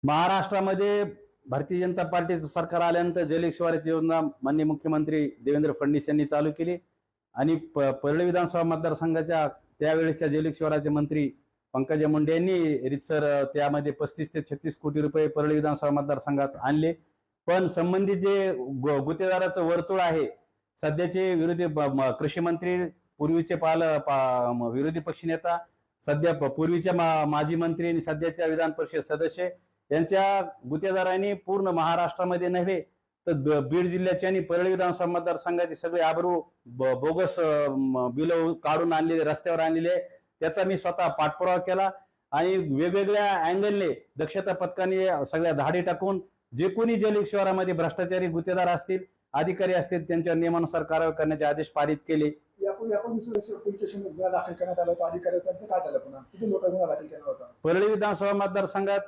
महाराष्ट्रामध्ये भारतीय जनता पार्टीचं सरकार आल्यानंतर जलयुक्त शिवाराची योजना माननीय मुख्यमंत्री देवेंद्र फडणवीस यांनी चालू केली आणि परळी विधानसभा मतदारसंघाच्या त्यावेळेसच्या जलयुक्त शिवाराचे मंत्री पंकजा मुंडे यांनी रितसर त्यामध्ये 35 ते 36 कोटी रुपये परळी विधानसभा मतदारसंघात आणले. पण संबंधित जे गुत्तेदाराचं वर्तुळ आहे, सध्याचे विरोधी कृषी मंत्री, पूर्वीचे विरोधी पक्षनेता, सध्या पूर्वीचे माजी मंत्री आणि सध्याच्या विधान परिषद सदस्य यांच्या गुत्तेदारांनी पूर्ण महाराष्ट्रामध्ये नव्हे तर बीड जिल्ह्याचे आणि परळी विधानसभा मतदारसंघाचे सगळे आबरू बोगस बिल काढून आणलेले, रस्त्यावर आणलेले. त्याचा मी स्वतः पाठपुरावा केला आणि वेगवेगळ्या अँगलने दक्षता पथकाने सगळ्या धाडी टाकून जे कोणी जलयुक्त शिवारामध्ये भ्रष्टाचारी गुत्तेदार असतील, अधिकारी असतील, त्यांच्या नियमानुसार कारवाई करण्याचे आदेश पारित केले. दाखल करण्यात आला होता अधिकारी, त्यांचं काय झालं? पुन्हा किती लोक गुन्हा दाखल केला होता? परळी विधानसभा मतदारसंघात